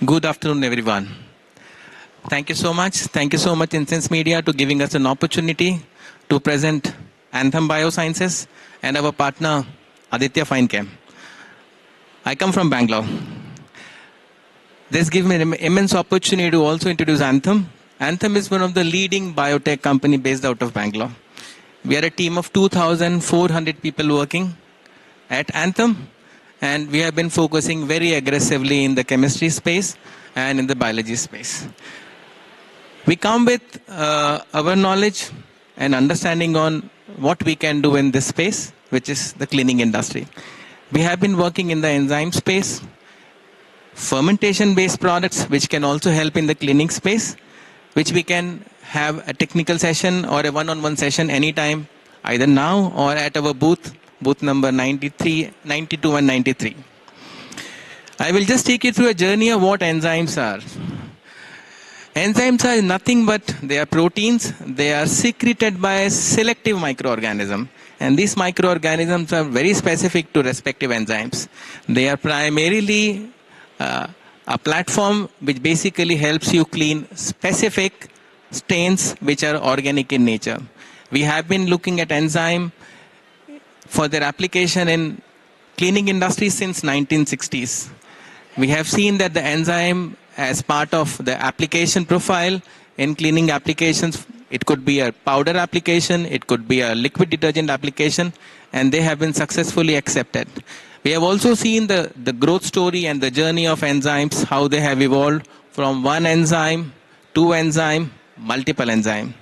Good afternoon, everyone. Thank you so much. Thank you so much, Incense Media, to giving us an opportunity to present Anthem Biosciences and our partner, Aditya Finechem. I come from Bangalore. This gives me an immense opportunity to also introduce Anthem. Anthem is one of the leading biotech company based out of Bangalore. We are a team of 2,400 people working at Anthem, and we have been focusing very aggressively in the chemistry space and in the biology space. We come with our knowledge and understanding on what we can do in this space, which is the cleaning industry. We have been working in the enzyme space, fermentation-based products, which can also help in the cleaning space, which we can have a technical session or a one-on-one session anytime, either now or at our booth number 92 and 93. I will just take you through a journey of what enzymes are. Enzymes are nothing but they are proteins. They are secreted by a selective microorganism. And these microorganisms are very specific to respective enzymes. They are primarily a platform which basically helps you clean specific stains which are organic in nature. We have been looking at enzyme for their application in cleaning industry since 1960s. We have seen that the enzyme as part of the application profile in cleaning applications, it could be a powder application, it could be a liquid detergent application, and they have been successfully accepted. We have also seen the growth story and the journey of enzymes, how they have evolved from one enzyme, two enzyme, multiple enzyme.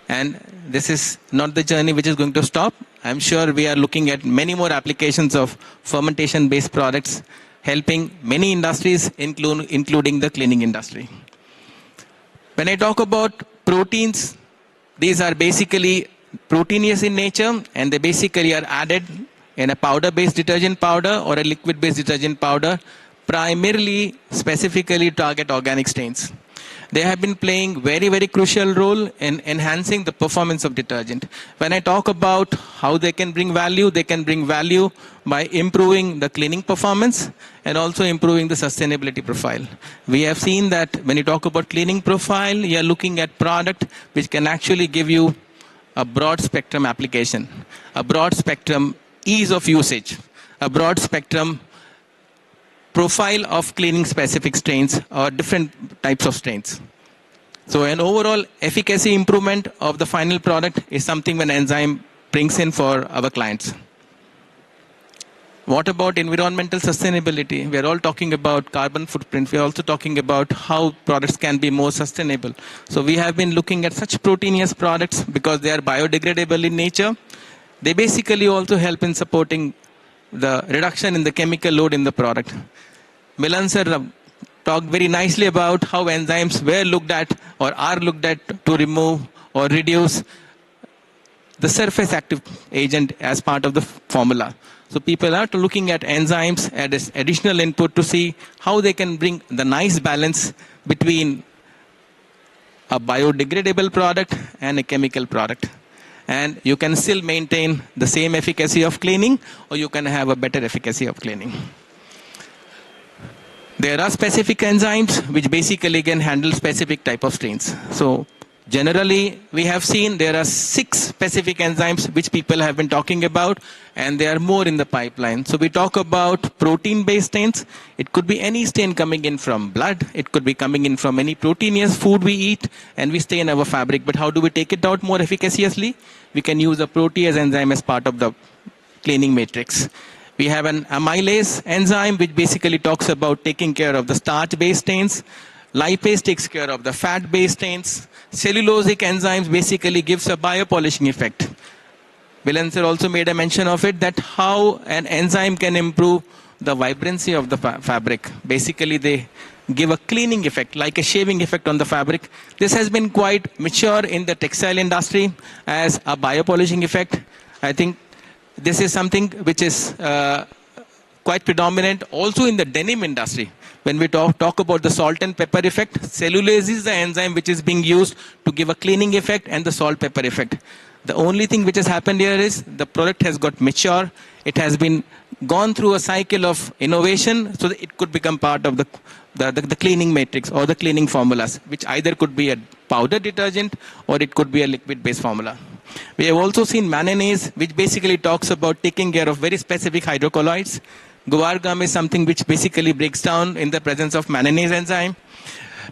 And this is not the journey which is going to stop. I'm sure we are looking at many more applications of fermentation-based products, helping many industries, including the cleaning industry. When I talk about proteins, these are basically proteinous in nature, and they basically are added in a powder-based detergent powder or a liquid-based detergent powder, primarily specifically target organic stains. They have been playing very, very crucial role in enhancing the performance of detergent. When I talk about how they can bring value by improving the cleaning performance and also improving the sustainability profile. We have seen that when you talk about cleaning profile, you are looking at product which can actually give you a broad spectrum application, a broad spectrum ease of usage, a broad spectrum profile of cleaning specific stains or different types of stains. So an overall efficacy improvement of the final product is something when enzyme brings in for our clients. What about environmental sustainability? We are all talking about carbon footprint. We are also talking about how products can be more sustainable. So we have been looking at such proteinous products because they are biodegradable in nature. They basically also help in supporting the reduction in the chemical load in the product. Milan sir talked very nicely about how enzymes were looked at or are looked at to remove or reduce the surface active agent as part of the formula. So people are looking at enzymes as additional input to see how they can bring the nice balance between a biodegradable product and a chemical product. And you can still maintain the same efficacy of cleaning, or you can have a better efficacy of cleaning. There are specific enzymes which basically can handle specific type of stains. So generally, we have seen there are 6 specific enzymes which people have been talking about, and there are more in the pipeline. So we talk about protein-based stains. It could be any stain coming in from blood. It could be coming in from any proteinous food we eat, and we stain our fabric. But how do we take it out more efficaciously? We can use a protease enzyme as part of the cleaning matrix. We have an amylase enzyme which basically talks about taking care of the starch-based stains. Lipase takes care of the fat-based stains. Cellulosic enzymes basically gives a biopolishing effect. Milan sir also made a mention of it, that how an enzyme can improve the vibrancy of the fabric. Basically, they give a cleaning effect, like a shaving effect on the fabric. This has been quite mature in the textile industry as a biopolishing effect. I think this is something which is quite predominant also in the denim industry. When we talk about the salt and pepper effect, cellulase is the enzyme which is being used to give a cleaning effect and the salt pepper effect. The only thing which has happened here is the product has got mature. It has been gone through a cycle of innovation so that it could become part of the cleaning matrix or the cleaning formulas, which either could be a powder detergent or it could be a liquid-based formula. We have also seen mayonnaise, which basically talks about taking care of very specific hydrocolloids. Guar gum is something which basically breaks down in the presence of mayonnaise enzyme.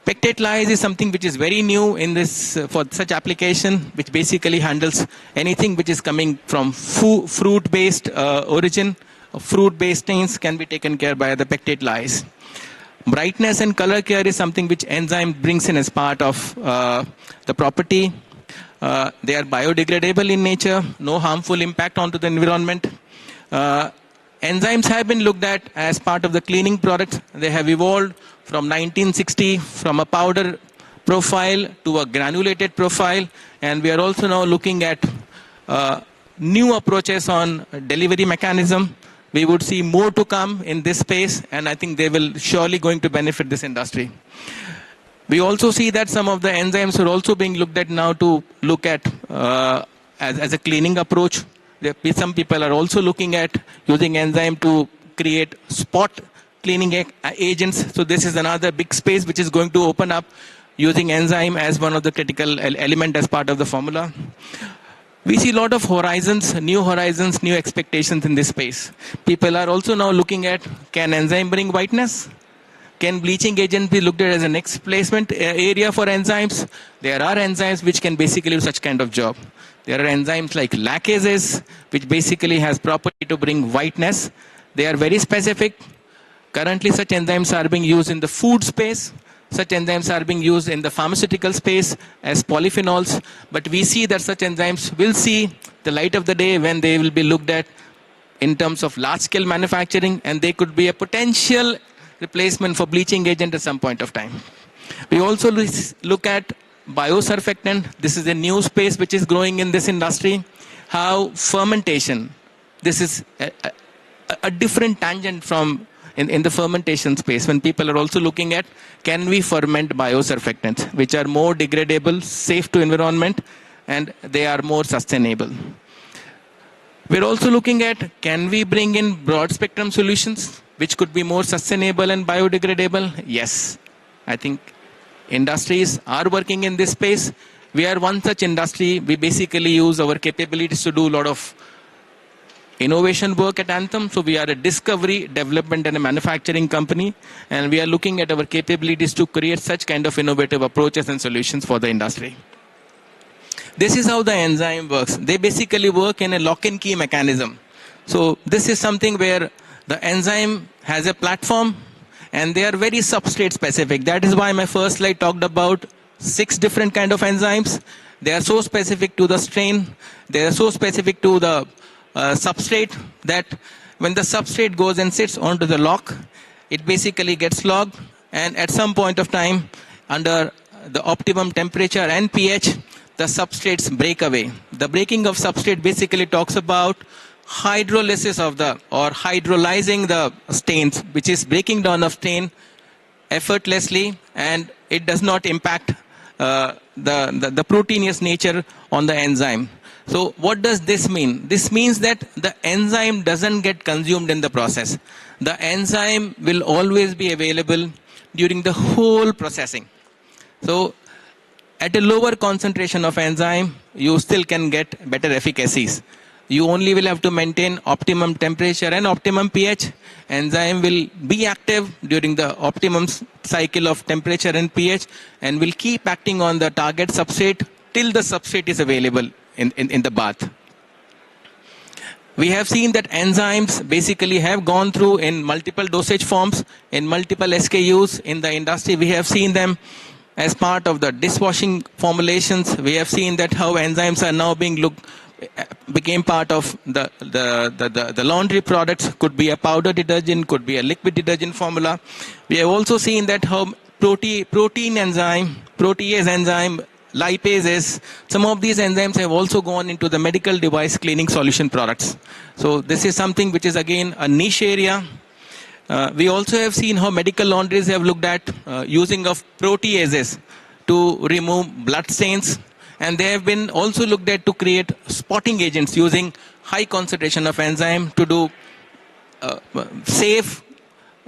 Pectate lyase is something which is very new in this for such application, which basically handles anything which is coming from fruit-based origin. Fruit-based stains can be taken care by the pectate lyase. Brightness and color care is something which enzyme brings in as part of the property. They are biodegradable in nature, no harmful impact onto the environment. Enzymes have been looked at as part of the cleaning products. They have evolved from 1960 from a powder profile to a granulated profile, and we are also now looking at new approaches on delivery mechanism. We would see more to come in this space, and I think they will surely going to benefit this industry. We also see that some of the enzymes are also being looked at now to look at as a cleaning approach. Some people are also looking at using enzyme to create spot cleaning agents. So this is another big space which is going to open up using enzyme as one of the critical element as part of the formula. We see a lot of horizons, new expectations in this space. People are also now looking at, can enzyme bring whiteness? Can bleaching agent be looked at as a next placement area for enzymes? There are enzymes which can basically do such kind of job. There are enzymes like lactases, which basically has property to bring whiteness. They are very specific. Currently, such enzymes are being used in the food space. Such enzymes are being used in the pharmaceutical space as polyphenols. But we see that such enzymes will see the light of the day when they will be looked at in terms of large-scale manufacturing, and they could be a potential replacement for bleaching agent at some point of time. We also look at biosurfactant. This is a new space which is growing in this industry. How fermentation, this is a different tangent from in the fermentation space, when people are also looking at, can we ferment biosurfactants, which are more degradable, safe to environment, and they are more sustainable. We're also looking at, can we bring in broad spectrum solutions, which could be more sustainable and biodegradable? Yes, I think industries are working in this space. We are one such industry. We basically use our capabilities to do a lot of innovation work at Anthem. So we are a discovery, development, and a manufacturing company. And we are looking at our capabilities to create such kind of innovative approaches and solutions for the industry. This is how the enzyme works. They basically work in a lock and key mechanism. So this is something where the enzyme has a platform, and they are very substrate specific. That is why my first slide talked about 6 different kind of enzymes. They are so specific to the strain. They are so specific to the substrate that when the substrate goes and sits onto the lock, it basically gets locked, and at some point of time, under the optimum temperature and pH, the substrates break away. The breaking of substrate basically talks about hydrolysis of or hydrolyzing the stains, which is breaking down of stain effortlessly, and it does not impact the proteinous nature on the enzyme. So what does this mean? This means that the enzyme doesn't get consumed in the process. The enzyme will always be available during the whole processing. So at a lower concentration of enzyme, you still can get better efficacies. You only will have to maintain optimum temperature and optimum pH. Enzyme will be active during the optimum cycle of temperature and pH, and will keep acting on the target substrate till the substrate is available in the bath. We have seen that enzymes basically have gone through in multiple dosage forms, in multiple SKUs in the industry. We have seen them as part of the dishwashing formulations. We have seen that how enzymes are now became part of the laundry products. Could be a powder detergent, could be a liquid detergent formula. We have also seen that how protein enzyme, protease enzyme, lipases, some of these enzymes have also gone into the medical device cleaning solution products. So this is something which is again a niche area. We also have seen how medical laundries have looked at using of proteases to remove blood stains, and they have been also looked at to create spotting agents using high concentration of enzyme to do safe,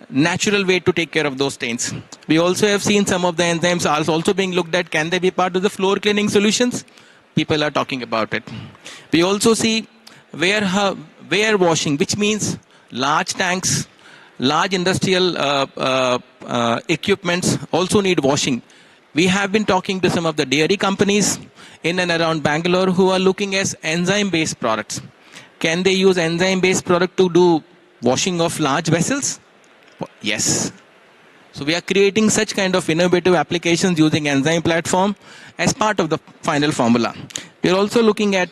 natural way to take care of those stains. We also have seen some of the enzymes are also being looked at. Can they be part of the floor cleaning solutions? People are talking about it. We also see ware washing, which means large tanks, large industrial equipments also need washing. We have been talking to some of the dairy companies in and around Bangalore who are looking at enzyme-based products. Can they use enzyme-based product to do washing of large vessels? Yes. So we are creating such kind of innovative applications using enzyme platform as part of the final formula. We are also looking at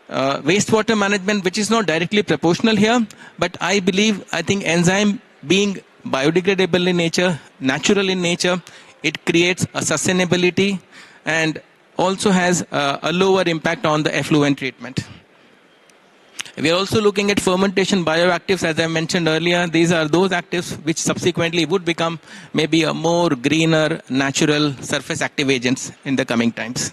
wastewater management, which is not directly proportional here, but I think enzyme being biodegradable in nature, natural in nature, it creates a sustainability and also has a lower impact on the effluent treatment. We are also looking at fermentation bioactives, as I mentioned earlier. These are those actives which subsequently would become maybe a more greener, natural surface active agents in the coming times.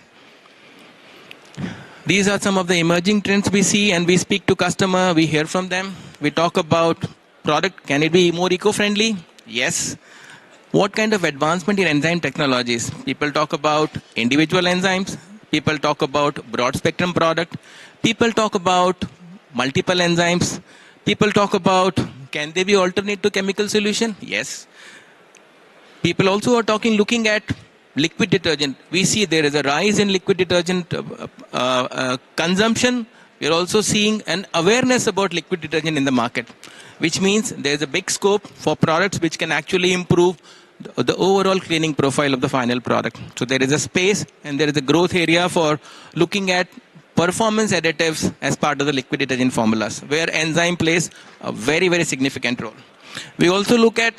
These are some of the emerging trends we see, and we speak to customer, we hear from them. We talk about product, can it be more eco-friendly? Yes. What kind of advancement in enzyme technologies? People talk about individual enzymes. People talk about broad spectrum product. People talk about multiple enzymes. People talk about, can they be alternate to chemical solution? Yes. People also are looking at liquid detergent. We see there is a rise in liquid detergent consumption. We are also seeing an awareness about liquid detergent in the market, which means there is a big scope for products which can actually improve the overall cleaning profile of the final product. So there is a space and there is a growth area for looking at performance additives as part of the liquid detergent formulas, where enzyme plays a very, very significant role. We also look at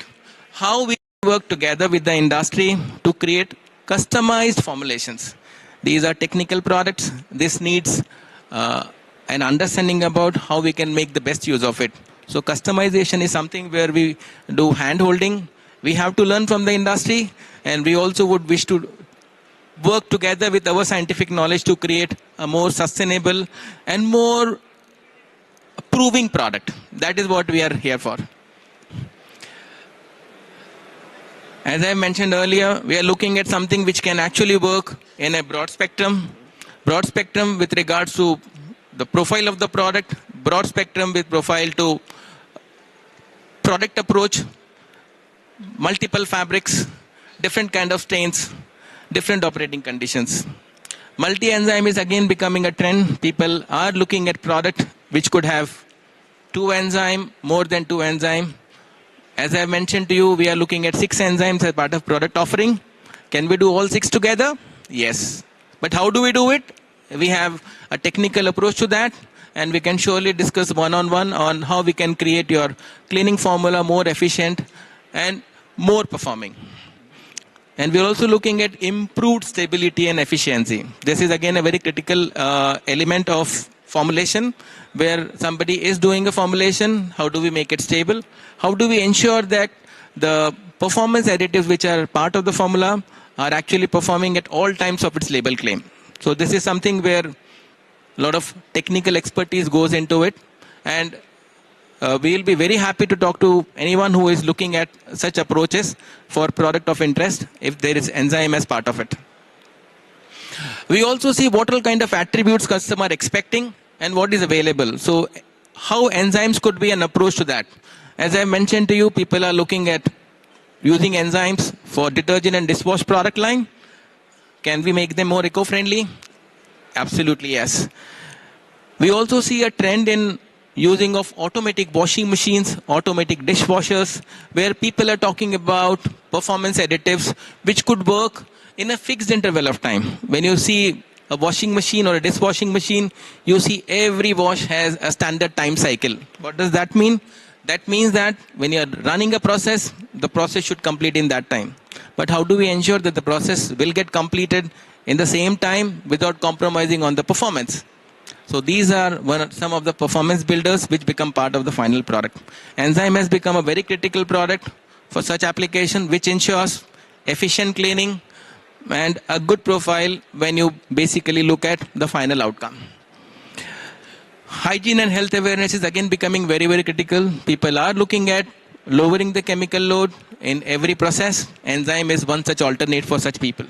how we work together with the industry to create customized formulations. These are technical products. This needs an understanding about how we can make the best use of it. So customization is something where we do hand-holding. We have to learn from the industry, and we also would wish to work together with our scientific knowledge to create a more sustainable and more proving product. That is what we are here for. As I mentioned earlier, we are looking at something which can actually work in a broad spectrum. Broad spectrum with regards to the profile of the product, broad spectrum with profile to product approach, multiple fabrics, different kind of stains, different operating conditions. Multi-enzyme is again becoming a trend. People are looking at product which could have 2 enzyme, more than 2 enzyme. As I mentioned to you, we are looking at 6 enzymes as part of product offering. Can we do all 6 together? Yes. But how do we do it? We have a technical approach to that, and we can surely discuss one-on-one on how we can create your cleaning formula more efficient and more performing. And we're also looking at improved stability and efficiency. This is again a very critical element of formulation, where somebody is doing a formulation. How do we make it stable? How do we ensure that the performance additives which are part of the formula are actually performing at all times of its label claim? So this is something where a lot of technical expertise goes into it, and we will be very happy to talk to anyone who is looking at such approaches for product of interest if there is enzyme as part of it. We also see what all kind of attributes customer are expecting and what is available. So how enzymes could be an approach to that. As I mentioned to you, people are looking at using enzymes for detergent and dishwash product line. Can we make them more eco-friendly? Absolutely yes. We also see a trend in using of automatic washing machines, automatic dishwashers, where people are talking about performance additives which could work in a fixed interval of time. When you see a washing machine or a dishwashing machine, you see every wash has a standard time cycle. What does that mean? That means that when you are running a process, the process should complete in that time. But how do we ensure that the process will get completed in the same time without compromising on the performance? So these are some of the performance builders which become part of the final product. Enzyme has become a very critical product for such application, which ensures efficient cleaning and a good profile when you basically look at the final outcome. Hygiene and health awareness is again becoming very, very critical. People are looking at lowering the chemical load in every process. Enzyme is one such alternate for such people.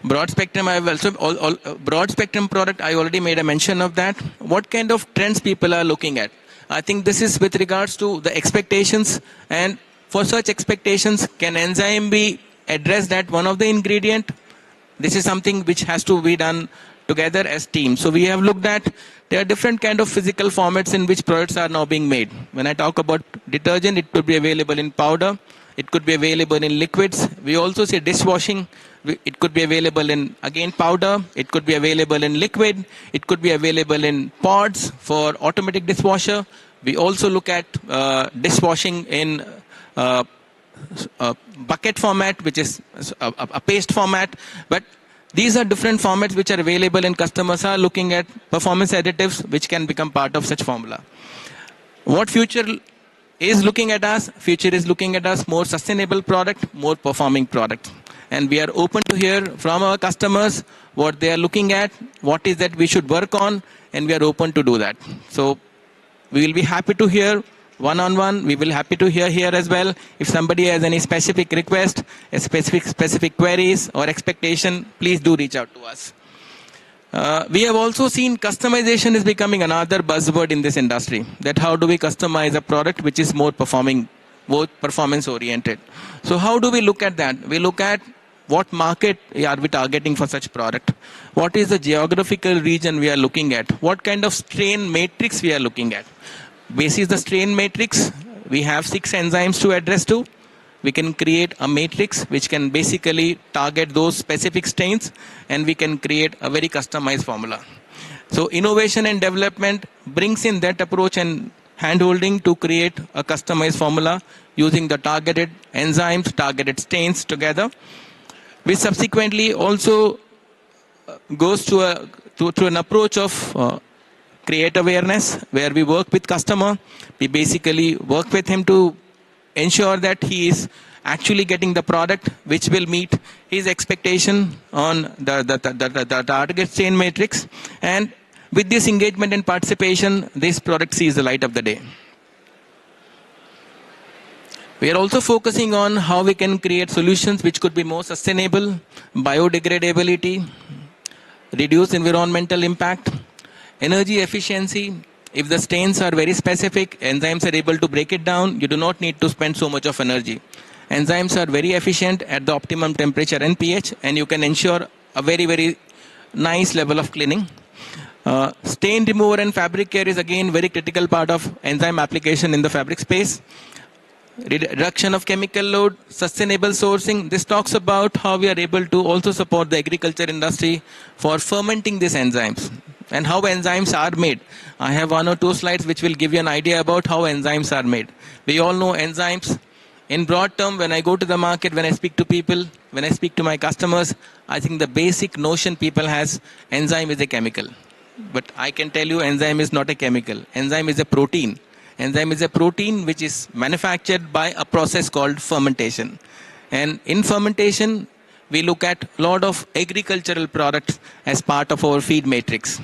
Broad spectrum, I have also broad spectrum product. I already made a mention of that. What kind of trends people are looking at? I think this is with regards to the expectations, and for such expectations, can enzyme be addressed at one of the ingredient? This is something which has to be done together as teams. So we have looked at, there are different kind of physical formats in which products are now being made. When I talk about detergent, it could be available in powder, it could be available in liquids. We also see dishwashing. It could be available in, again, powder. It could be available in liquid. It could be available in pods for automatic dishwasher. We also look at dishwashing in bucket format, which is a paste format. But these are different formats which are available, and customers are looking at performance additives which can become part of such formula. What future is looking at us? Future is looking at us more sustainable product, more performing product. And we are open to hear from our customers what they are looking at, what is that we should work on, and we are open to do that. So we will be happy to hear one-on-one. We will be happy to hear here as well. If somebody has any specific request, specific queries or expectation, please do reach out to us. We have also seen customization is becoming another buzzword in this industry. That how do we customize a product which is more performing, more performance oriented. So how do we look at that? We look at what market are we targeting for such product? What is the geographical region we are looking at? What kind of strain matrix we are looking at? Basis the strain matrix, we have 6 enzymes to address to. We can create a matrix which can basically target those specific strains, and we can create a very customized formula. So innovation and development brings in that approach and hand-holding to create a customized formula using the targeted enzymes, targeted strains together. We subsequently also goes to an approach of create awareness, where we work with customer. We basically work with him to ensure that he is actually getting the product which will meet his expectation on the target strain matrix. And with this engagement and participation, this product sees the light of the day. We are also focusing on how we can create solutions which could be more sustainable, biodegradability, reduce environmental impact, energy efficiency. If the stains are very specific, enzymes are able to break it down. You do not need to spend so much of energy. Enzymes are very efficient at the optimum temperature and pH, and you can ensure a very, very nice level of cleaning. Stain remover and fabric care is again very critical part of enzyme application in the fabric space. Reduction of chemical load, sustainable sourcing. This talks about how we are able to also support the agriculture industry for fermenting these enzymes and how enzymes are made. I have 1 or 2 slides which will give you an idea about how enzymes are made. We all know enzymes. In broad term, when I go to the market, when I speak to people, when I speak to my customers, I think the basic notion people has, enzyme is a chemical. But I can tell you enzyme is not a chemical. Enzyme is a protein. Enzyme is a protein which is manufactured by a process called fermentation. And in fermentation, we look at a lot of agricultural products as part of our feed matrix.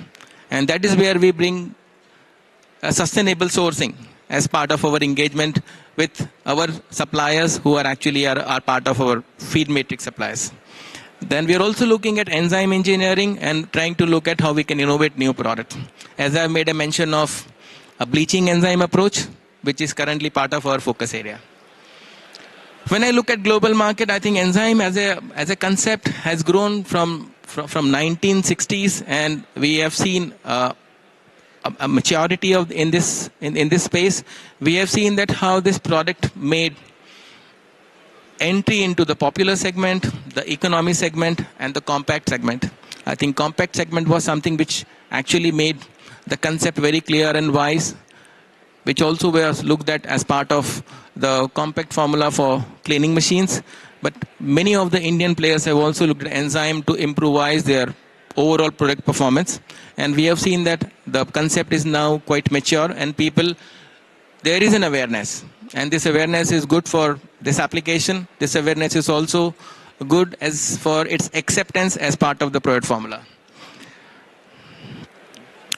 And that is where we bring a sustainable sourcing as part of our engagement with our suppliers who are actually are part of our feed matrix suppliers. Then we are also looking at enzyme engineering and trying to look at how we can innovate new products. As I made a mention of a bleaching enzyme approach, which is currently part of our focus area. When I look at global market, I think enzyme as a concept has grown from 1960s, and we have seen a maturity in this space. We have seen that how this product made entry into the popular segment, the economy segment, and the compact segment. I think compact segment was something which actually made the concept very clear and wise, which also was looked at as part of the compact formula for cleaning machines. But many of the Indian players have also looked at enzyme to improvise their overall product performance. And we have seen that the concept is now quite mature, and there is an awareness. And this awareness is good for this application. This awareness is also good as for its acceptance as part of the product formula.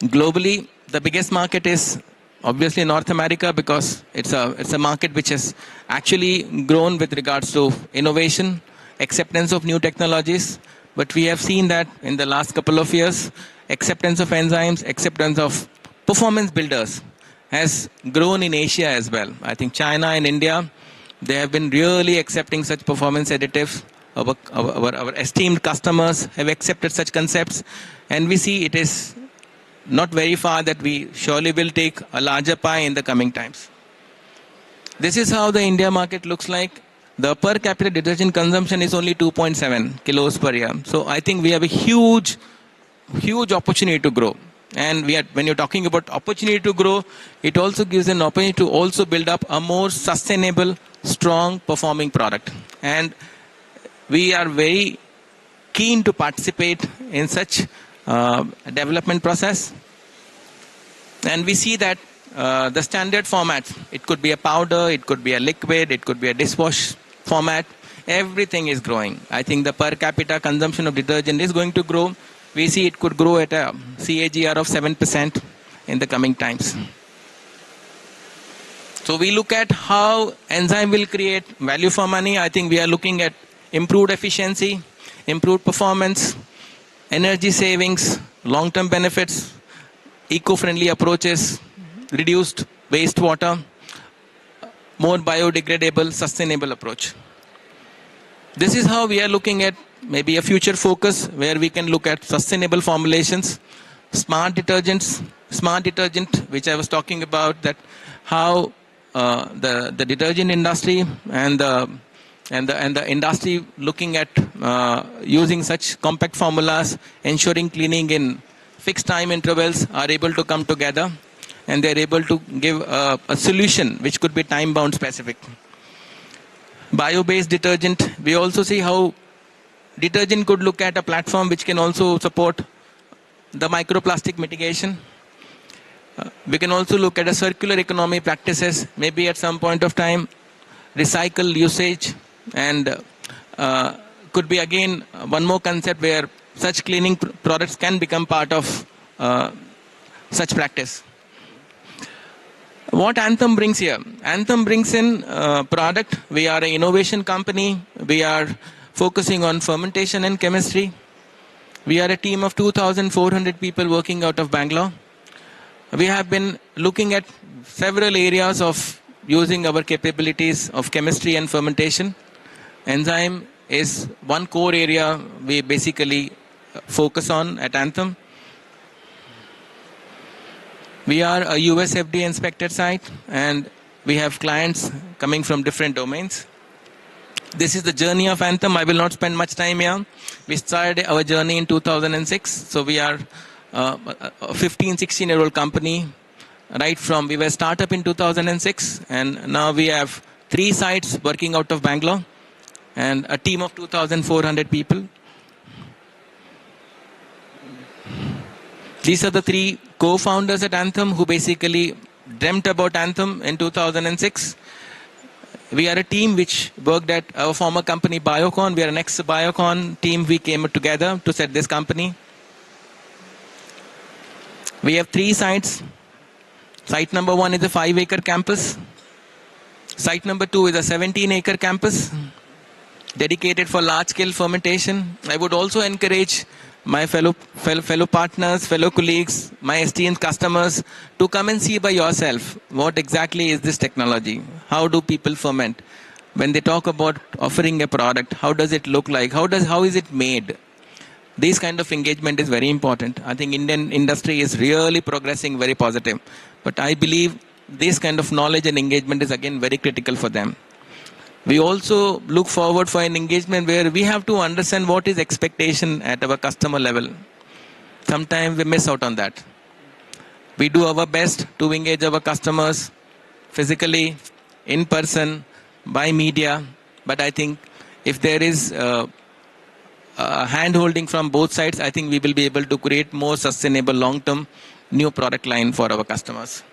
Globally, The biggest market is obviously North America because it's a market which has actually grown with regards to innovation, acceptance of new technologies. But we have seen that in the last couple of years, acceptance of enzymes, acceptance of performance builders has grown in Asia as well. I think China and India, they have been really accepting such performance additives. Our esteemed customers have accepted such concepts, and we see it is not very far that we surely will take a larger pie in the coming times. This is how the India market looks like. The per capita detergent consumption is only 2.7 kilos per year. So I think we have a huge opportunity to grow. And when you're talking about opportunity to grow, it also gives an opportunity to also build up a more sustainable, strong performing product. And we are very keen to participate in such development process. And we see that the standard formats, it could be a powder, it could be a liquid, it could be a dishwash format, everything is growing. I think the per capita consumption of detergent is going to grow. We see it could grow at a CAGR of 7% in the coming times. So we look at how enzyme will create value for money. I think we are looking at improved efficiency, improved performance, energy savings, long-term benefits, eco-friendly approaches, reduced wastewater, more biodegradable, sustainable approach. This is how we are looking at maybe a future focus where we can look at sustainable formulations, smart detergents, smart detergent, which I was talking about, that how the detergent industry and the industry looking at using such compact formulas, ensuring cleaning in fixed time intervals are able to come together, and they're able to give a solution which could be time bound specific. Bio-based detergent, we also see how detergent could look at a platform which can also support the microplastic mitigation. We can also look at a circular economy practices, maybe at some point of time, recycle usage, and could be again one more concept where such cleaning products can become part of such practice. What Anthem brings here? Anthem brings in product. We are an innovation company. We are focusing on fermentation and chemistry. We are a team of 2,400 people working out of Bangalore. We have been looking at several areas of using our capabilities of chemistry and fermentation. Enzyme is one core area we basically focus on at Anthem. We are a US FDA inspected site, and we have clients coming from different domains. This is the journey of Anthem. I will not spend much time here. We started our journey in 2006. So we are a 15, 16-year-old company. Right from, we were a startup in 2006, and now we have 3 sites working out of Bangalore and a team of 2,400 people. These are the 3 co-founders at Anthem who basically dreamt about Anthem in 2006. We are a team which worked at our former company Biocon. We are an ex-Biocon team. We came together to set this company. We have 3 sites. Site number 1 is a 5-acre campus. Site number 2 is a 17-acre campus dedicated for large-scale fermentation. I would also encourage my fellow partners, fellow colleagues, my esteemed customers to come and see by yourself what exactly is this technology. How do people ferment? When they talk about offering a product, how does it look like? How is it made? This kind of engagement is very important. I think Indian industry is really progressing very positive. But I believe this kind of knowledge and engagement is again very critical for them. We also look forward for an engagement where we have to understand what is expectation at our customer level. Sometimes we miss out on that. We do our best to engage our customers physically, in person, by media. But I think if there is hand-holding from both sides, I think we will be able to create more sustainable long-term new product line for our customers.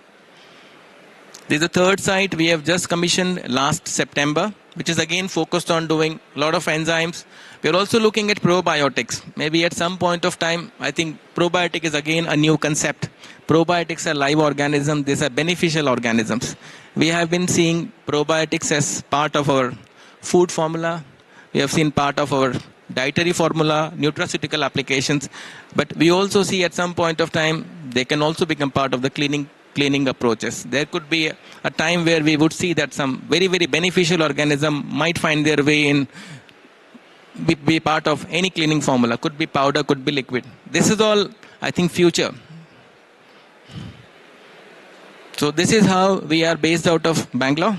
This is the 3rd site we have just commissioned last September, which is again focused on doing a lot of enzymes. We are also looking at probiotics. Maybe at some point of time, I think probiotic is again a new concept. Probiotics are live organisms. These are beneficial organisms. We have been seeing probiotics as part of our food formula. We have seen part of our dietary formula, nutraceutical applications. But we also see at some point of time, they can also become part of the cleaning approaches. There could be a time where we would see that some very, very beneficial organism might find their way in, be part of any cleaning formula. Could be powder, could be liquid. This is all, I think, future. So this is how we are based out of Bangalore.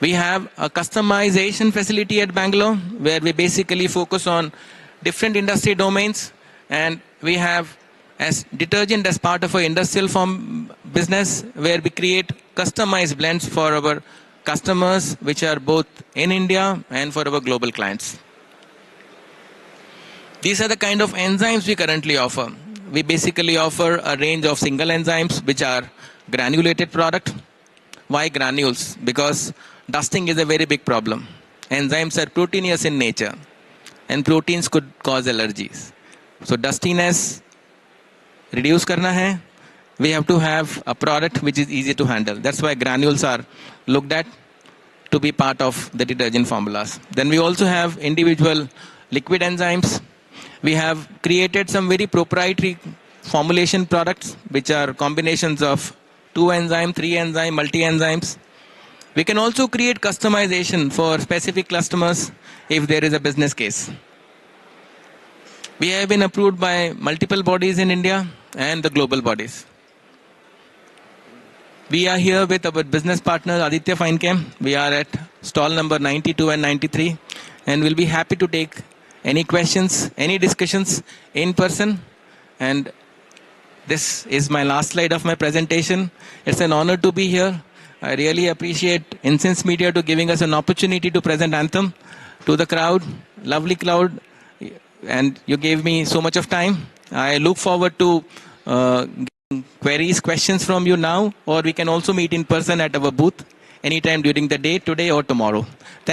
We have a customization facility at Bangalore where we basically focus on different industry domains, and we have as detergent as part of our industrial form business where we create customized blends for our customers, which are both in India and for our global clients. These are the kind of enzymes we currently offer. We basically offer a range of single enzymes, which are granulated product. Why granules? Because dusting is a very big problem. Enzymes are proteinous in nature, and proteins could cause allergies. So dustiness, reduce karna hai, we have to have a product which is easy to handle. That's why granules are looked at to be part of the detergent formulas. Then we also have individual liquid enzymes. We have created some very proprietary formulation products, which are combinations of 2 enzyme, 3 enzyme, multi-enzymes. We can also create customization for specific customers if there is a business case. We have been approved by multiple bodies in India and the global bodies. We are here with our business partner Aditya Finechem. We are at stall number 92 and 93, and we'll be happy to take any questions, any discussions in person. And this is my last slide of my presentation. It's an honor to be here. I really appreciate Incense Media to giving us an opportunity to present Anthem to the crowd, lovely crowd, and you gave me so much of time. I look forward to queries, questions from you now, or we can also meet in person at our booth anytime during the day, today or tomorrow. Thank you.